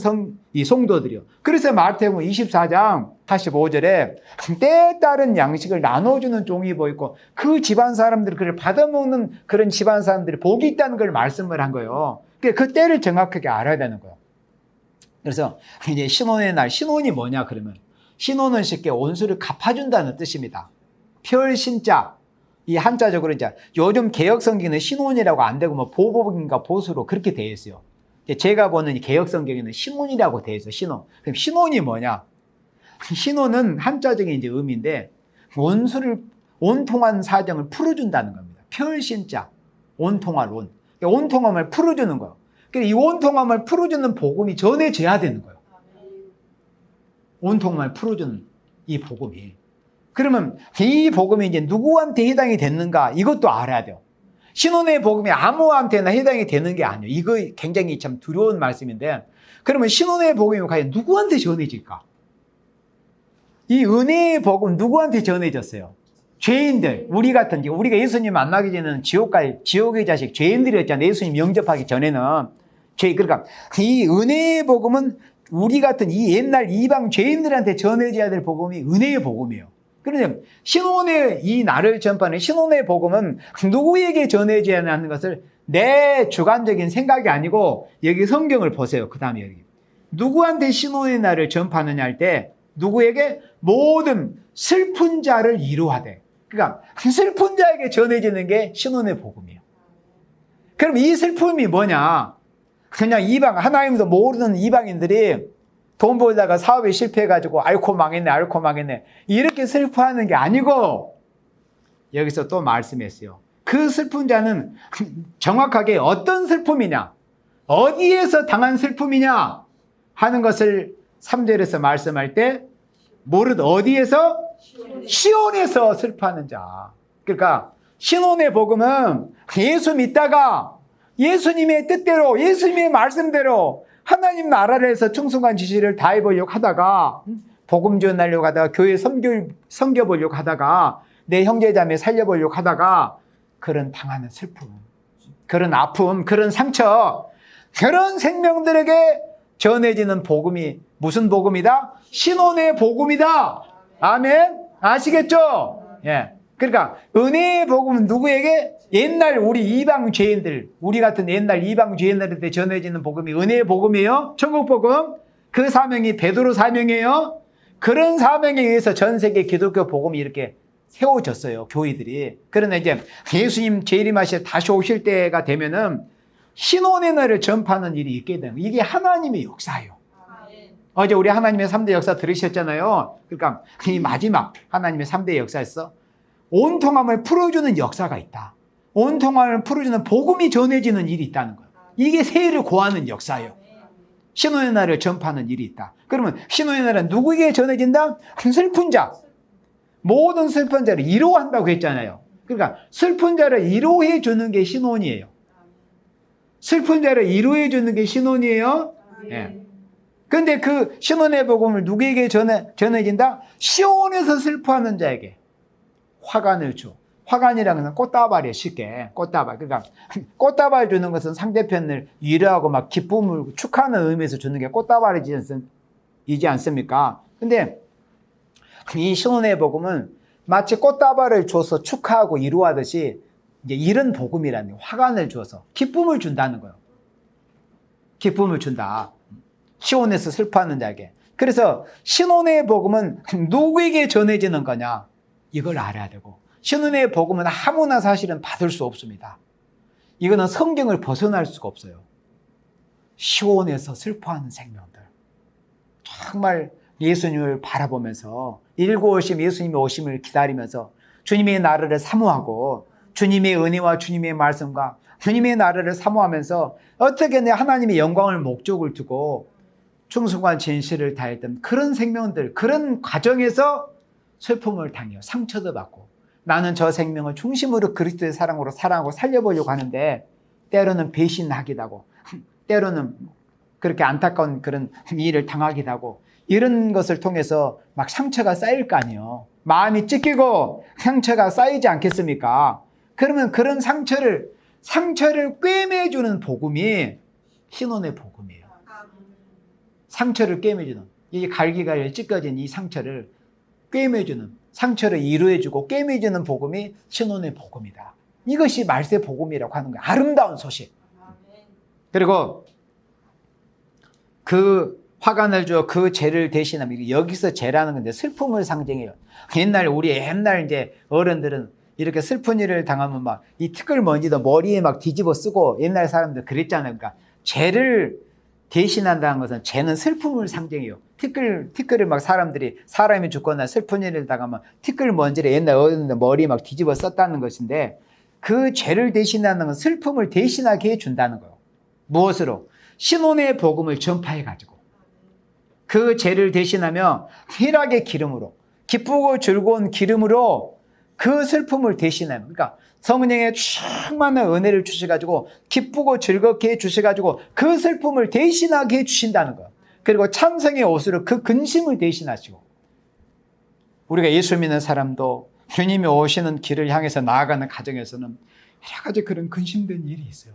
S1: 이 성도들이요. 그래서 마태복음 24장 45절에 때에 따른 양식을 나눠주는 종이 보이고 그 집안 사람들이 그를 받아먹는 그런 집안 사람들이 복이 있다는 걸 말씀을 한 거예요. 그 때를 정확하게 알아야 되는 거예요. 그래서 이제 신혼의 날, 신혼이 뭐냐 그러면 신혼은 쉽게 온수를 갚아준다는 뜻입니다. 별신자, 이 한자적으로 이제 요즘 개혁성경에는 신혼이라고 안 되고 뭐 보복인가 보수로 그렇게 되어 있어요. 제가 보는 개혁성경에는 신혼이라고 되어 있어요. 신혼. 그럼 신혼이 뭐냐? 신혼은 한자적인 이제 의미인데 온통한 사정을 풀어준다는 겁니다. 별신자, 온통할 온. 온통함을 풀어주는 거예요. 이 온통함을 풀어주는 복음이 전해져야 되는 거예요. 온통함을 풀어주는 이 복음이. 그러면 이 복음이 이제 누구한테 해당이 됐는가 이것도 알아야 돼요. 신혼의 복음이 아무한테나 해당이 되는 게 아니에요. 이거 굉장히 참 두려운 말씀인데 그러면 신혼의 복음이 과연 누구한테 전해질까? 이 은혜의 복음 누구한테 전해졌어요? 죄인들, 우리 같은 우리가 예수님 만나기 전에는 지옥의 자식 죄인들이었잖아요. 예수님 영접하기 전에는 그러니까 이 은혜의 복음은 우리 같은 이 옛날 이방 죄인들한테 전해져야 될 복음이 은혜의 복음이에요. 그런데 신혼의 이 날을 전파하는 신혼의 복음은 누구에게 전해져야 하는 것을 내 주관적인 생각이 아니고 여기 성경을 보세요. 그 다음에 여기 누구한테 신혼의 날을 전파하느냐 할 때 누구에게 모든 슬픈 자를 위로하되 그러니까 슬픈 자에게 전해지는 게 신혼의 복음이에요. 그럼 이 슬픔이 뭐냐? 그냥 하나님도 모르는 이방인들이 돈 벌다가 사업에 실패해가지고 앓고 망했네 이렇게 슬퍼하는 게 아니고 여기서 또 말씀했어요. 그 슬픈 자는 정확하게 어떤 슬픔이냐 어디에서 당한 슬픔이냐 하는 것을 3절에서 말씀할 때 어디에서? 시온에서 슬퍼하는 자. 그러니까 신혼의 복음은 예수 믿다가 예수님의 뜻대로 예수님의 말씀대로 하나님 나라를 해서 충성한 지시를 다해보려고 하다가 복음 전하려고 하다가 교회 섬겨보려고 하다가 내 형제자매 살려보려고 하다가 그런 당하는 슬픔, 그런 아픔, 그런 상처, 그런 생명들에게 전해지는 복음이 무슨 복음이다? 신혼의 복음이다. 아멘. 아시겠죠? 예. 그러니까 은혜의 복음은 누구에게? 옛날 우리 이방 죄인들, 우리 같은 옛날 이방 죄인들한테 전해지는 복음이 은혜의 복음이에요. 천국 복음. 그 사명이 베드로 사명이에요. 그런 사명에 의해서 전 세계 기독교 복음이 이렇게 세워졌어요. 교회들이. 그러나 이제 예수님 재림하셔 다시 오실 때가 되면은 신혼의 날을 전파하는 일이 있게 되는 거예요. 이게 하나님의 역사예요. 어제 우리 하나님의 3대 역사 들으셨잖아요. 그러니까 이 마지막 하나님의 3대 역사에서 온통함을 풀어주는 역사가 있다. 온통함을 풀어주는 복음이 전해지는 일이 있다는 거예요. 이게 세를 고하는 역사예요. 신혼의 날을 전파하는 일이 있다. 그러면 신혼의 날은 누구에게 전해진다? 슬픈 자. 모든 슬픈 자를 위로한다고 했잖아요. 그러니까 슬픈 자를 위로해 주는 게 신혼이에요. 슬픈 자를 위로해 주는 게 신혼이에요. 예. 근데 그 신혼의 복음을 누구에게 전해진다? 시온에서 슬퍼하는 자에게 화관을 줘. 화관이라는 것은 꽃다발이에요. 쉽게 꽃다발. 그러니까 꽃다발 주는 것은 상대편을 위로하고 막 기쁨을 축하하는 의미에서 주는 게 꽃다발이지 않습니까? 근데 이 신혼의 복음은 마치 꽃다발을 줘서 축하하고 위로하듯이 이제 이런 복음이라는 거예요. 화관을 줘서 기쁨을 준다는 거예요. 기쁨을 준다. 시온에서 슬퍼하는 자에게. 그래서 신혼의 복음은 누구에게 전해지는 거냐? 이걸 알아야 되고, 신혼의 복음은 아무나 사실은 받을 수 없습니다. 이거는 성경을 벗어날 수가 없어요. 시온에서 슬퍼하는 생명들, 정말 예수님을 바라보면서 일고 오심 예수님의 오심을 기다리면서 주님의 나라를 사모하고 주님의 은혜와 주님의 말씀과 주님의 나라를 사모하면서 어떻게 하나님의 영광을 목적을 두고 충성과 진실을 다했던 그런 생명들, 그런 과정에서 슬픔을 당해요. 상처도 받고. 나는 저 생명을 중심으로 그리스도의 사랑으로 사랑하고 살려보려고 하는데 때로는 배신하기도 하고 때로는 그렇게 안타까운 그런 일을 당하기도 하고, 이런 것을 통해서 막 상처가 쌓일 거 아니에요. 마음이 찢기고 상처가 쌓이지 않겠습니까? 그러면 그런 상처를 꿰매주는 복음이 신혼의 복음이에요. 상처를 꿰매주는, 이 갈기가 찢겨진 이 상처를 꿰매주는, 상처를 이루어주고 꿰매주는 복음이 신혼의 복음이다. 이것이 말세 복음이라고 하는 거예요. 아름다운 소식. 그리고 그 화관을 줘 그 죄를 대신하면, 여기서 죄라는 건데 슬픔을 상징해요. 우리 옛날 이제 어른들은 이렇게 슬픈 일을 당하면 막 이 티끌먼지도 머리에 막 뒤집어 쓰고 옛날 사람들 그랬잖아요. 그러니까 죄를 대신한다는 것은, 죄는 슬픔을 상징해요. 티끌을 막 사람이 죽거나 슬픈 일을 당하면 티끌먼지를 옛날 어른들 머리에 막 뒤집어 썼다는 것인데, 그 죄를 대신하는 건 슬픔을 대신하게 해준다는 거예요. 무엇으로? 신혼의 복음을 전파해가지고 그 죄를 대신하며 희락의 기름으로, 기쁘고 즐거운 기름으로 그 슬픔을 대신하면, 그러니까 성령의 충만한 은혜를 주셔가지고 기쁘고 즐겁게 해주셔가지고 그 슬픔을 대신하게 해주신다는 거예요. 그리고 찬성의 옷으로 그 근심을 대신하시고, 우리가 예수 믿는 사람도 주님이 오시는 길을 향해서 나아가는 과정에서는 여러 가지 그런 근심된 일이 있어요.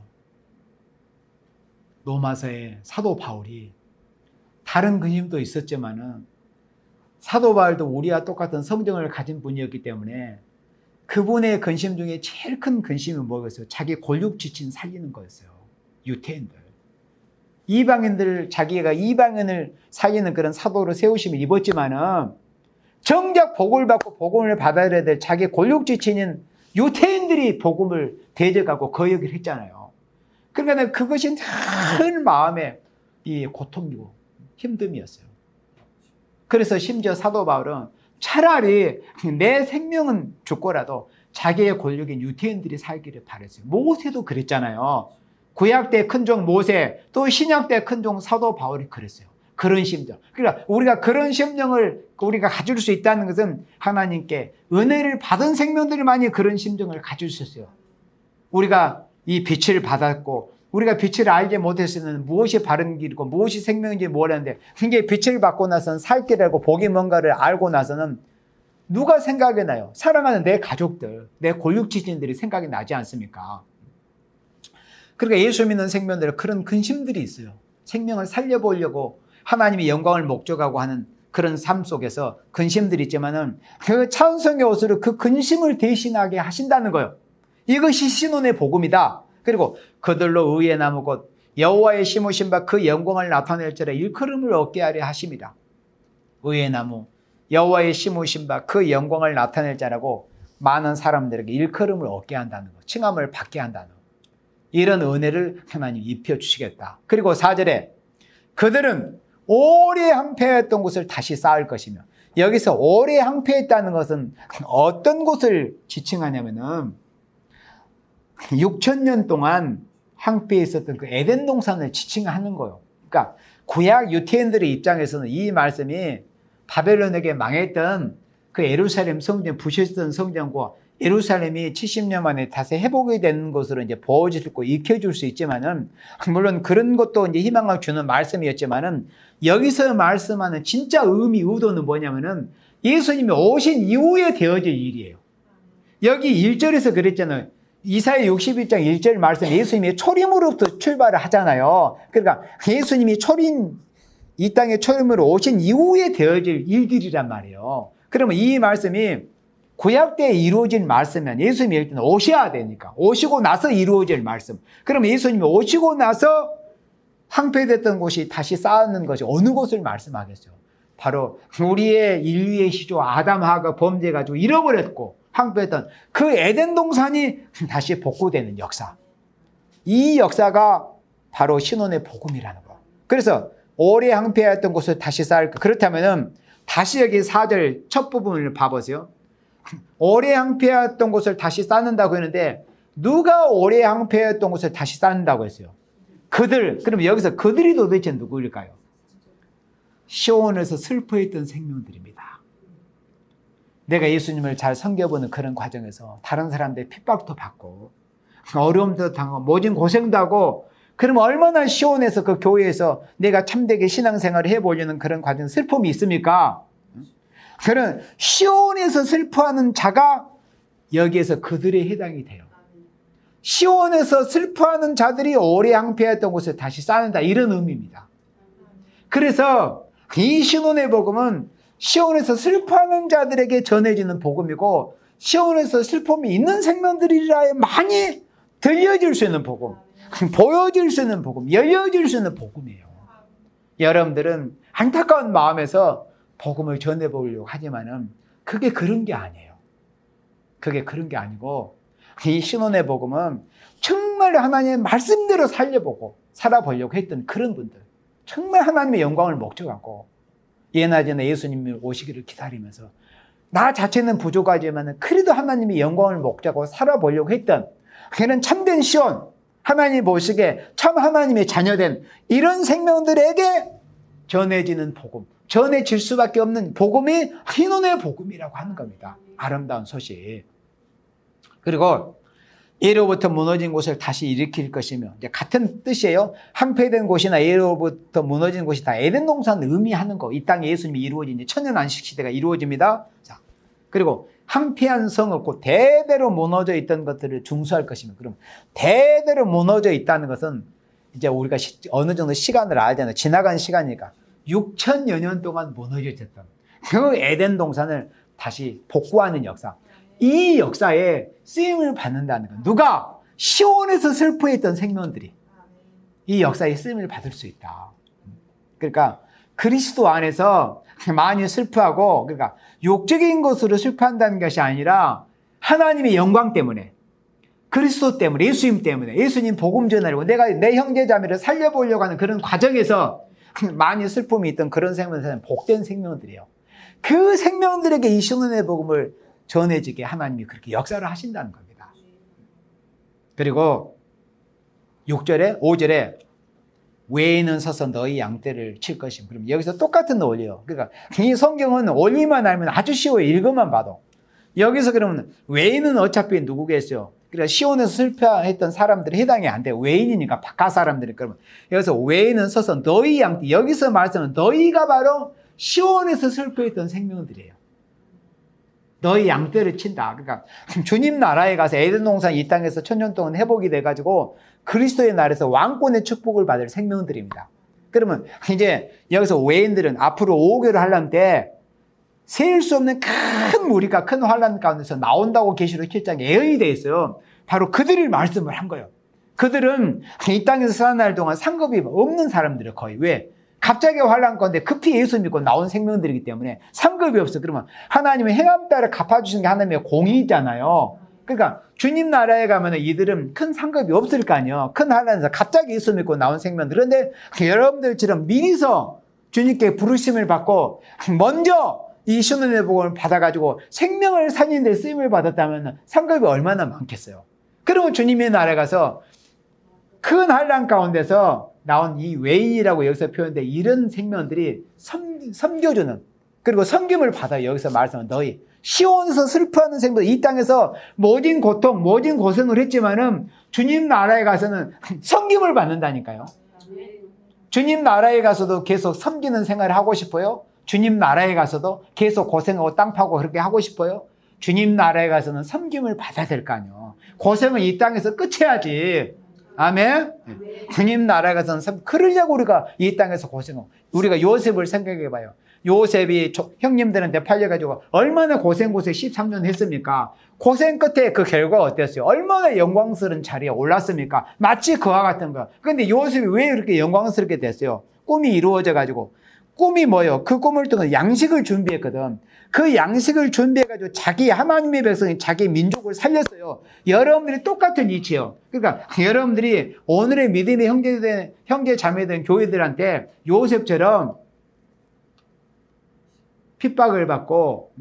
S1: 로마서에 사도 바울이 다른 근심도 있었지만은 사도 바울도 우리와 똑같은 성정을 가진 분이었기 때문에 그분의 근심 중에 제일 큰 근심이 뭐였어요? 자기 골육 지친 살리는 거였어요. 유태인들. 자기가 이방인을 살리는 그런 사도로 세우심을 입었지만은 정작 복을 받고 복음을 받아야 될 자기 골육 지친인 유태인들이 복음을 대적하고 거역을 했잖아요. 그러니까 그것이 큰 마음의 이 고통이고 힘듦이었어요. 그래서 심지어 사도 바울은 차라리 내 생명은 죽고라도 자기의 권력인 유태인들이 살기를 바랬어요. 모세도 그랬잖아요. 구약 때 큰종 모세, 또 신약 때 큰종 사도 바울이 그랬어요. 그런 심정. 그러니까 우리가 그런 심정을 우리가 가질 수 있다는 것은 하나님께 은혜를 받은 생명들만이 그런 심정을 가질 수 있어요. 우리가 이 빛을 받았고 우리가 빛을 알지 못했으면 무엇이 바른 길이고 무엇이 생명인지 모르는데, 이게 빛을 받고 나서는 살 길이라고 복이 뭔가를 알고 나서는 누가 생각이 나요? 사랑하는 내 가족들, 내 골육지진들이 생각이 나지 않습니까? 그러니까 예수 믿는 생명들은 그런 근심들이 있어요. 생명을 살려보려고 하나님의 영광을 목적하고 하는 그런 삶 속에서 근심들이 있지만은 그 찬송의 옷으로 그 근심을 대신하게 하신다는 거예요. 이것이 신혼의 복음이다. 그리고 그들로 의의 나무 곧 여호와의 심으신 바 그 영광을 나타낼지라 일컬음을 얻게 하려 하십니다. 의의 나무, 여호와의 심으신 바 그 영광을 나타낼 자라고 많은 사람들에게 일컬음을 얻게 한다는 것, 칭함을 받게 한다는 것, 이런 은혜를 하나님 입혀주시겠다. 그리고 4절에 그들은 오래 항폐했던 곳을 다시 쌓을 것이며, 여기서 오래 항폐했다는 것은 어떤 곳을 지칭하냐면은 6,000년 동안 항폐해 있었던 그 에덴 동산을 지칭하는 거예요. 그러니까 구약 유태인들의 입장에서는 이 말씀이 바벨론에게 망했던 그 예루살렘 성전, 부셔졌던 성전과 예루살렘이 70년 만에 다시 회복이 되는 것으로 이제 보여질 거 익혀줄 수 있지만은, 물론 그런 것도 이제 희망을 주는 말씀이었지만은, 여기서 말씀하는 진짜 의도는 뭐냐면은 예수님이 오신 이후에 되어질 일이에요. 여기 1절에서 그랬잖아요. 이사야 61장 1절 말씀, 예수님이 초림으로부터 출발을 하잖아요. 그러니까 예수님이 이 땅에 초림으로 오신 이후에 되어질 일들이란 말이에요. 그러면 이 말씀이 구약 때 이루어진 말씀이면 예수님이 일단 오셔야 되니까, 오시고 나서 이루어질 말씀. 그러면 예수님이 오시고 나서 황폐됐던 곳이 다시 쌓는 것이 어느 곳을 말씀하겠어요? 바로 우리의 인류의 시조 아담하가 범죄해가지고 잃어버렸고 황폐했던 그 에덴 동산이 다시 복구되는 역사. 이 역사가 바로 신혼의 복음이라는 거. 그래서 오래 황폐했던 곳을 다시 쌓을까? 그렇다면은 다시 여기 4절 첫 부분을 봐보세요. 오래 황폐했던 곳을 다시 쌓는다고 했는데, 누가 오래 황폐했던 곳을 다시 쌓는다고 했어요? 그들. 그럼 여기서 그들이 도대체 누구일까요? 시온에서 슬퍼했던 생명들입니다. 내가 예수님을 잘 섬겨보는 그런 과정에서 다른 사람들의 핍박도 받고 어려움도 당하고 모진 고생도 하고, 그럼 얼마나 시온에서 그 교회에서 내가 참되게 신앙생활을 해보려는 그런 과정, 슬픔이 있습니까? 그런 시온에서 슬퍼하는 자가 여기에서 그들에 해당이 돼요. 시온에서 슬퍼하는 자들이 오래 황폐했던 곳을 다시 쌓는다, 이런 의미입니다. 그래서 이 신혼의 복음은 시온에서 슬퍼하는 자들에게 전해지는 복음이고, 시온에서 슬픔이 있는 생명들이라 많이 들려질 수 있는 복음, 보여질 수 있는 복음, 열려질 수 있는 복음이에요. 여러분들은 안타까운 마음에서 복음을 전해보려고 하지만은 그게 그런 게 아니에요. 그게 그런 게 아니고, 이 신혼의 복음은 정말 하나님의 말씀대로 살려보고 살아보려고 했던 그런 분들, 정말 하나님의 영광을 목적하고 예나 전에 예수님이 오시기를 기다리면서 나 자체는 부족하지만 그래도 하나님의 영광을 목적하고 살아보려고 했던 그런 참된 시온, 하나님 보시기에 참 하나님의 자녀된 이런 생명들에게 전해지는 복음, 전해질 수밖에 없는 복음이 신혼의 복음이라고 하는 겁니다. 아름다운 소식. 그리고 예로부터 무너진 곳을 다시 일으킬 것이며, 이제 같은 뜻이에요. 황폐된 곳이나 예로부터 무너진 곳이 다 에덴 동산을 의미하는 거. 이 땅에 예수님이 이루어진 천년 안식 시대가 이루어집니다. 자, 그리고 황폐한 성 없고 대대로 무너져 있던 것들을 중수할 것이며, 그럼 대대로 무너져 있다는 것은 이제 우리가 어느 정도 시간을 알잖아요. 지나간 시간이니까 6천여 년 동안 무너져 있었던 그 에덴 동산을 다시 복구하는 역사. 이 역사에 쓰임을 받는다는 건, 누가? 시온에서 슬퍼했던 생명들이 이 역사에 쓰임을 받을 수 있다. 그러니까 그리스도 안에서 많이 슬퍼하고, 그러니까 욕적인 것으로 슬퍼한다는 것이 아니라 하나님의 영광 때문에, 그리스도 때문에, 예수님 때문에, 예수님 복음 전하려고 내가 내 형제 자매를 살려보려고 하는 그런 과정에서 많이 슬픔이 있던 그런 생명들은 복된 생명들이에요. 그 생명들에게 이 신혼의 복음을 전해지게 하나님이 그렇게 역사를 하신다는 겁니다. 그리고 6절에 5절에 외에는 서서 너희 양떼를 칠 것임. 그럼 여기서 똑같은 원리예요. 그러니까 이 성경은 원리만 알면 아주 쉬워요. 읽어만 봐도. 여기서 그러면 외인은 어차피 누구겠어요? 그러니까 시온에서 슬퍼했던 사람들이 해당이 안 돼요. 외인이니까 바깥 사람들이. 그러면 여기서 외인은 서서 너희 양떼, 여기서 말씀은 너희가 바로 시온에서 슬퍼했던 생명들이에요. 너희 양떼를 친다. 그러니까 주님 나라에 가서 에덴 동산 이 땅에서 천년 동안 회복이 돼가지고 그리스도의 날에서 왕권의 축복을 받을 생명들입니다. 그러면 이제 여기서 외인들은 앞으로 5개월 환란 때 셀 수 없는 큰 무리가 큰 환란 가운데서 나온다고 계시록 7장에 예언이 되어 있어요. 바로 그들을 말씀을 한 거예요. 그들은 이 땅에서 살아날 동안 상급이 없는 사람들이에요. 거의. 왜? 갑자기 환란 가운데 급히 예수 믿고 나온 생명들이기 때문에 상급이 없어. 그러면 하나님의 행함 따라 갚아주시는 게 하나님의 공의잖아요. 그러니까 주님 나라에 가면 이들은 큰 상급이 없을 거 아니에요. 큰 환란에서 갑자기 예수 믿고 나온 생명들. 그런데 여러분들처럼 미리서 주님께 부르심을 받고 먼저 이 신혼의 복음을 받아가지고 생명을 살리는 데 쓰임을 받았다면 상급이 얼마나 많겠어요. 그러면 주님의 나라에 가서 큰 환란 가운데서 나온 이 외인이라고 여기서 표현된 이런 생명들이 섬겨주는, 그리고 섬김을 받아요. 여기서 말씀은 너희 시온에서 슬퍼하는 생보다 이 땅에서 모진 고통, 모진 고생을 했지만은 주님 나라에 가서는 섬김을 받는다니까요. 주님 나라에 가서도 계속 섬기는 생활을 하고 싶어요? 주님 나라에 가서도 계속 고생하고 땅 파고 그렇게 하고 싶어요? 주님 나라에 가서는 섬김을 받아야 될 거 아니에요. 고생은 이 땅에서 끝해야지. 아멘? 주님 나라에 가서는 그러려고 우리가 이 땅에서 고생하고. 우리가 요셉을 생각해 봐요. 요셉이 형님들한테 팔려가지고 얼마나 고생 13년 했습니까? 고생 끝에 그 결과가 어땠어요? 얼마나 영광스러운 자리에 올랐습니까? 마치 그와 같은 거. 근데 요셉이 왜 이렇게 영광스럽게 됐어요? 꿈이 이루어져 가지고. 꿈이 뭐예요? 그 꿈을 통해 양식을 준비했거든. 그 양식을 준비해가지고 자기 하나님의 백성이 자기 민족을 살렸어요. 여러분들이 똑같은 이치예요. 그러니까 여러분들이 오늘의 믿음의 형제 자매된 교회들한테 요셉처럼 핍박을 받고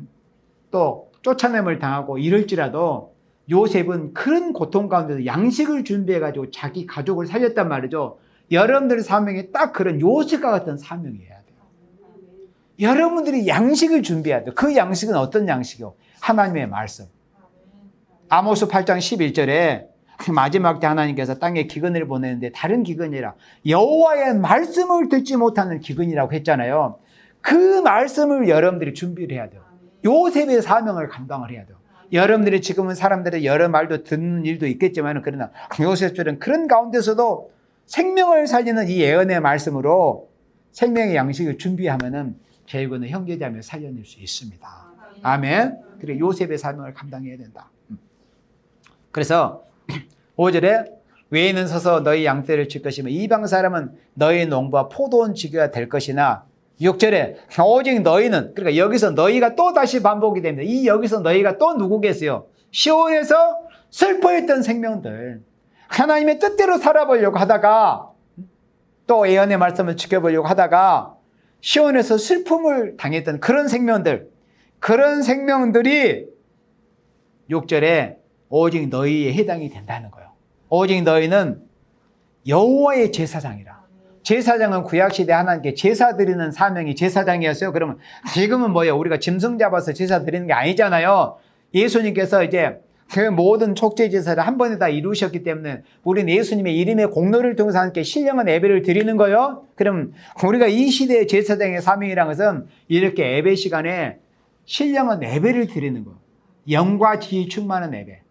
S1: 또 쫓아냄을 당하고 이럴지라도 요셉은 그런 고통 가운데서 양식을 준비해가지고 자기 가족을 살렸단 말이죠. 여러분들의 사명이 딱 그런 요셉과 같은 사명이어야 돼요. 여러분들이 양식을 준비해야 돼요. 그 양식은 어떤 양식이요? 하나님의 말씀. 아모스 8장 11절에 마지막 때 하나님께서 땅에 기근을 보내는데 다른 기근이 아니라 여호와의 말씀을 듣지 못하는 기근이라고 했잖아요. 그 말씀을 여러분들이 준비를 해야 돼요. 요셉의 사명을 감당을 해야 돼요. 여러분들이 지금은 사람들의 여러 말도 듣는 일도 있겠지만 그러나 요셉처럼 그런 가운데서도 생명을 살리는 이 예언의 말씀으로 생명의 양식을 준비하면은 결국은 형제자매 살려낼 수 있습니다. 아멘. 그래 요셉의 사명을 감당해야 된다. 그래서 5절에 외인은 서서 너희 양떼를 칠 것이며 이방 사람은 너희 농부와 포도원 지교가 될 것이나 6절에 오직 너희는 그러니까 여기서 너희가 또 다시 반복이 됩니다. 이 여기서 너희가 또 누구겠어요? 시온에서 슬퍼했던 생명들 하나님의 뜻대로 살아보려고 하다가 또 예언의 말씀을 지켜보려고 하다가 시온에서 슬픔을 당했던 그런 생명들 그런 생명들이 6절에 오직 너희에 해당이 된다는 거예요. 오직 너희는 여호와의 제사장이라. 제사장은 구약시대 하나님께 제사 드리는 사명이 제사장이었어요. 그러면 지금은 뭐예요? 우리가 짐승 잡아서 제사 드리는 게 아니잖아요. 예수님께서 이제 그 모든 촉죄 제사를 한 번에 다 이루셨기 때문에 우리는 예수님의 이름의 공로를 통해서 함께 신령한 예배를 드리는 거예요. 그럼 우리가 이 시대의 제사장의 사명이라는 것은 이렇게 예배 시간에 신령한 예배를 드리는 거예요. 영과 지혜 충만한 예배.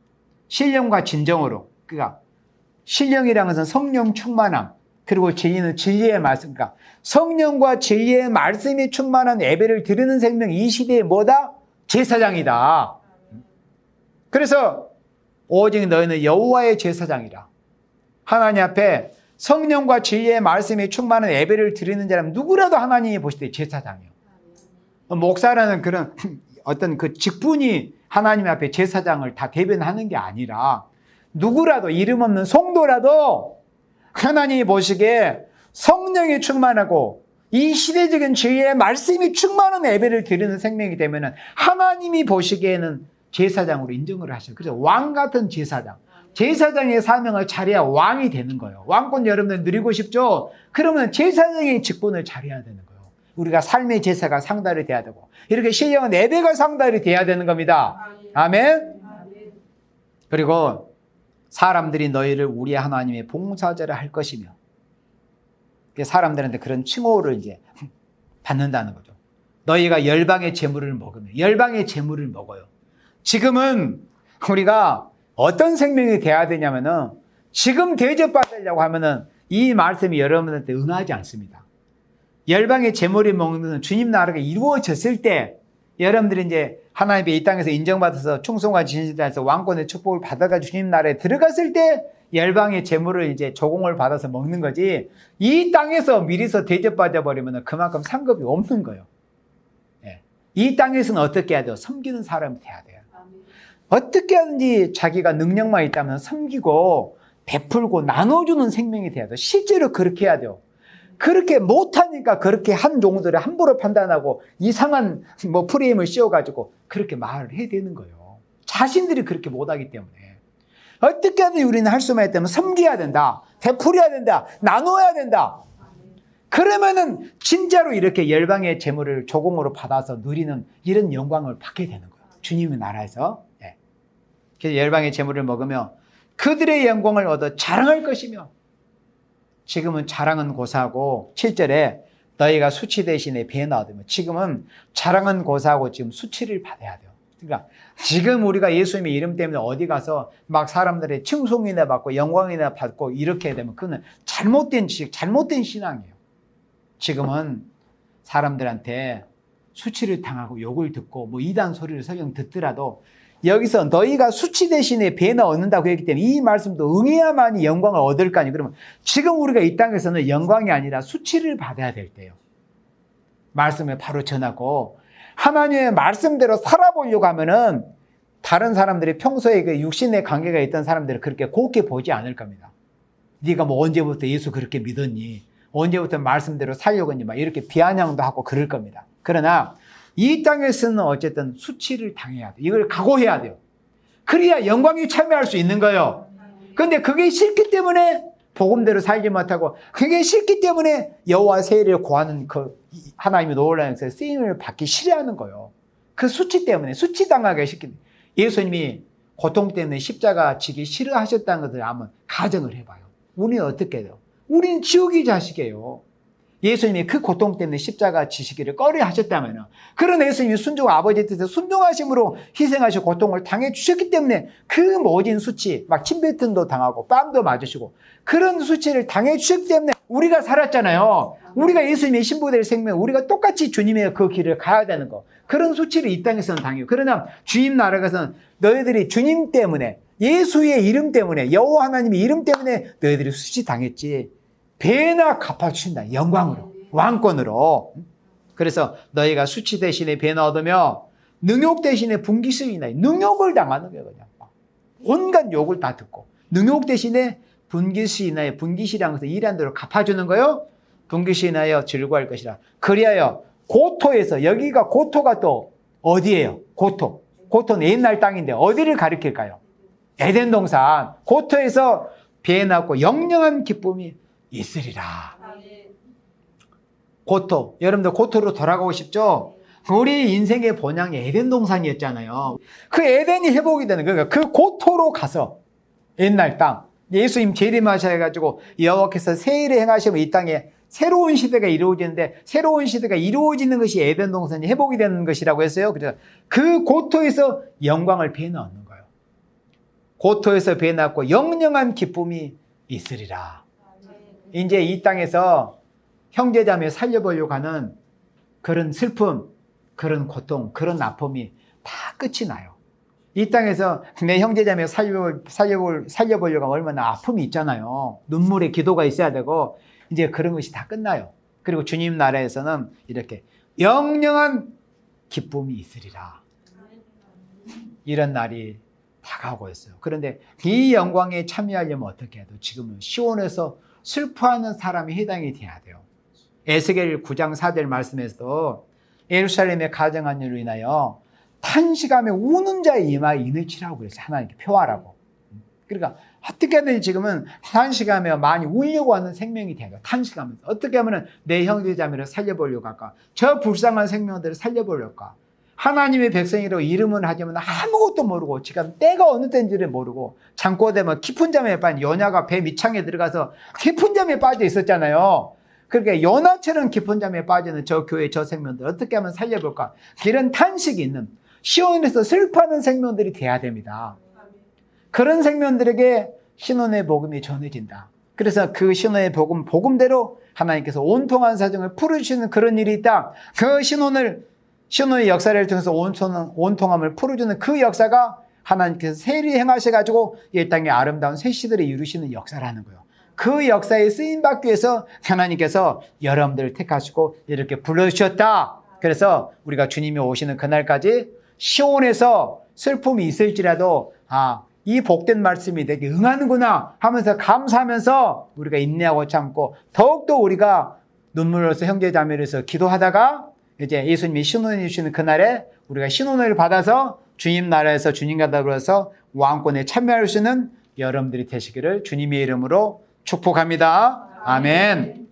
S1: 신령과 진정으로. 그러니까 신령이라는 것은 성령 충만함. 그리고 진리는 진리의 말씀. 그러니까 성령과 진리의 말씀이 충만한 예배를 드리는 생명이 이 시대의 뭐다? 제사장이다. 그래서 오직 너희는 여호와의 제사장이라. 하나님 앞에 성령과 진리의 말씀이 충만한 예배를 드리는 자라면 누구라도 하나님이 보실 때 제사장이에요. 목사라는 그런 어떤 그 직분이 하나님 앞에 제사장을 다 대변하는 게 아니라 누구라도 이름 없는 성도라도 하나님이 보시기에 성령이 충만하고 이 시대적인 진리의 말씀이 충만한 예배를 드리는 생명이 되면 하나님이 보시기에는 제사장으로 인정을 하셔요. 그래서 왕 같은 제사장. 제사장의 사명을 잘해야 왕이 되는 거예요. 왕권 여러분들 누리고 싶죠? 그러면 제사장의 직분을 잘해야 되는 거예요. 우리가 삶의 제사가 상달이 돼야 되고 이렇게 신령한 예배가 상달이 돼야 되는 겁니다. 아멘. 그리고 사람들이 너희를 우리 하나님의 봉사자를 할 것이며 사람들한테 그런 칭호를 이제 받는다는 거죠. 너희가 열방의 재물을 먹으면 열방의 재물을 먹어요. 지금은 우리가 어떤 생명이 돼야 되냐면은 지금 대접받으려고 하면은 이 말씀이 여러분한테 응하지 않습니다. 열방의 재물을 먹는 주님 나라가 이루어졌을 때 여러분들이 이제 하나님의 이 땅에서 인정받아서 충성과 진실에서 왕권의 축복을 받아가지고 주님 나라에 들어갔을 때 열방의 재물을 이제 조공을 받아서 먹는 거지 이 땅에서 미리서 대접받아 버리면 그만큼 상급이 없는 거예요. 예. 이 땅에서는 어떻게 해야 돼요? 섬기는 사람이 돼야 돼요. 어떻게 하든지 자기가 능력만 있다면 섬기고 베풀고 나눠주는 생명이 돼야 돼요. 실제로 그렇게 해야 돼요. 그렇게 못하니까 그렇게 한 종들을 함부로 판단하고 이상한 프레임을 씌워가지고 그렇게 말을 해야 되는 거예요. 자신들이 그렇게 못하기 때문에. 어떻게 하든지 우리는 할 수만 있다면 섬겨야 된다. 베풀어야 된다. 나눠야 된다. 그러면은 진짜로 이렇게 열방의 재물을 조공으로 받아서 누리는 이런 영광을 받게 되는 거예요. 주님의 나라에서. 예. 그래서 열방의 재물을 먹으며 그들의 영광을 얻어 자랑할 것이며, 지금은 자랑은 고사하고 7절에 너희가 수치 대신에 배나 얻으며, 지금은 자랑은 고사하고 지금 수치를 받아야 돼요. 그러니까 지금 우리가 예수님의 이름 때문에 어디 가서 막 사람들의 칭송이나 받고 영광이나 받고 이렇게 되면 그건 잘못된 지식, 잘못된 신앙이에요. 지금은 사람들한테 수치를 당하고 욕을 듣고 뭐 이단 소리를 설령 듣더라도 여기서 너희가 수치 대신에 배나 얻는다고 했기 때문에 이 말씀도 응해야만이 영광을 얻을 거 아니에요. 그러면 지금 우리가 이 땅에서는 영광이 아니라 수치를 받아야 될 때요. 말씀을 바로 전하고 하나님의 말씀대로 살아보려고 하면은 다른 사람들이 평소에 그 육신의 관계가 있던 사람들을 그렇게 곱게 보지 않을 겁니다. 네가 뭐 언제부터 예수 그렇게 믿었니? 언제부터 말씀대로 살려겠니? 막 이렇게 비아냥도 하고 그럴 겁니다. 그러나 이 땅에서는 어쨌든 수치를 당해야 돼. 이걸 각오해야 돼요. 그래야 영광에 참여할 수 있는 거예요. 그런데 그게 싫기 때문에 복음대로 살지 못하고, 그게 싫기 때문에 여호와 세례를 구하는 그 하나님의 놀라운 쓰임을 받기 싫어하는 거예요. 그 수치 때문에, 수치 당하기 싫기 때문에. 예수님이 고통 때문에 십자가 지기 싫어하셨다는 것을 한번 가정을 해봐요. 우리는 어떻게 해요? 우리는 지옥의 자식이에요. 예수님이 그 고통 때문에 십자가 지시기를 꺼려 하셨다면, 그런 예수님이 순종 아버지 뜻에 순종하심으로 희생하시고 고통을 당해 주셨기 때문에 그 모진 수치, 막 침뱉음도 당하고 뺨도 맞으시고 그런 수치를 당해 주셨기 때문에 우리가 살았잖아요. 우리가 예수님의 신부될 생명, 우리가 똑같이 주님의 그 길을 가야 되는 거. 그런 수치를 이 땅에서는 당해요. 그러나 주님 나라에서는 너희들이 주님 때문에, 예수의 이름 때문에, 여호와 하나님의 이름 때문에 너희들이 수치 당했지 배나 갚아주신다. 영광으로, 왕권으로. 그래서 너희가 수치 대신에 배나 얻으며 능욕 대신에 분깃을, 능욕을 당하는 거예요. 그냥 온갖 욕을 다 듣고 능욕 대신에 분깃이 인하여, 분깃이라는 것은 일한 대로 갚아주는 거요. 분깃이 인하여 즐거워할 것이라. 그리하여 고토에서, 여기가 고토가 또 어디예요? 고토. 고토는 옛날 땅인데 어디를 가리킬까요? 에덴 동산. 고토에서 배에 낳고 영영한 기쁨이 있으리라. 고토. 여러분들 고토로 돌아가고 싶죠? 우리 인생의 본향이 에덴 동산이었잖아요. 그 에덴이 회복이 되는 거예요. 그 고토로 가서 옛날 땅, 예수님 재림하셔가지고 여호와께서 새 일을 행하시면 이 땅에 새로운 시대가 이루어지는데, 새로운 시대가 이루어지는 것이 에덴 동산이 회복이 되는 것이라고 했어요. 그래서 그 고토에서 영광을 배에 넣는 거예요. 고토에서 배에 낳고 영영한 기쁨이 있으리라. 이제 이 땅에서 형제자매 살려보려고 하는 그런 슬픔, 그런 고통, 그런 아픔이 다 끝이 나요. 이 땅에서 내 형제자매 살려보려고 하면 얼마나 아픔이 있잖아요. 눈물의 기도가 있어야 되고, 이제 그런 것이 다 끝나요. 그리고 주님 나라에서는 이렇게 영영한 기쁨이 있으리라. 이런 날이 다가오고 있어요. 그런데 이 영광에 참여하려면 어떻게 해야 돼요? 지금은 시온에서 슬퍼하는 사람이 해당이 돼야 돼요. 에스겔 9장 4절 말씀에서도 예루살렘의 가정한 일로 인하여 탄식하며 우는 자의 이마에 인을 치라고 그랬어요. 하나님께 표하라고. 그러니까 어떻게 하든 지금은 탄식하며 많이 울려고 하는 생명이 돼요. 탄식하면서 어떻게 하면 내 형제자매를 살려보려고 할까? 저 불쌍한 생명들을 살려보려고 할까? 하나님의 백성이라고 이름은 하지만 아무것도 모르고 지금 때가 어느 때인지를 모르고 잠꼬대면 깊은 잠에 빠진 연하가 배 밑창에 들어가서 깊은 잠에 빠져 있었잖아요. 그러니까 연하처럼 깊은 잠에 빠지는 저 교회 저 생명들 어떻게 하면 살려볼까? 이런 탄식이 있는 시온에서 슬퍼하는 생명들이 돼야 됩니다. 그런 생명들에게 신혼의 복음이 전해진다. 그래서 그 신혼의 복음대로 하나님께서 온통한 사정을 풀어주시는 그런 일이 있다. 그 신혼의 역사를 통해서 온통함을 풀어주는 그 역사가 하나님께서 세리 행하셔가지고 이 땅에 아름다운 새 시대를 이루시는 역사라는 거예요. 그 역사에 쓰임받기 위해서 하나님께서 여러분들을 택하시고 이렇게 불러주셨다. 그래서 우리가 주님이 오시는 그날까지 시온에서 슬픔이 있을지라도 이 복된 말씀이 내게 응하는구나 하면서 감사하면서 우리가 인내하고 참고 더욱더 우리가 눈물로서 형제자매로서 기도하다가 이제 예수님이 신혼해 주시는 그날에 우리가 신혼을 받아서 주님 나라에서 주님과 더불어서 왕권에 참여할 수 있는 여러분들이 되시기를 주님의 이름으로 축복합니다. 아멘.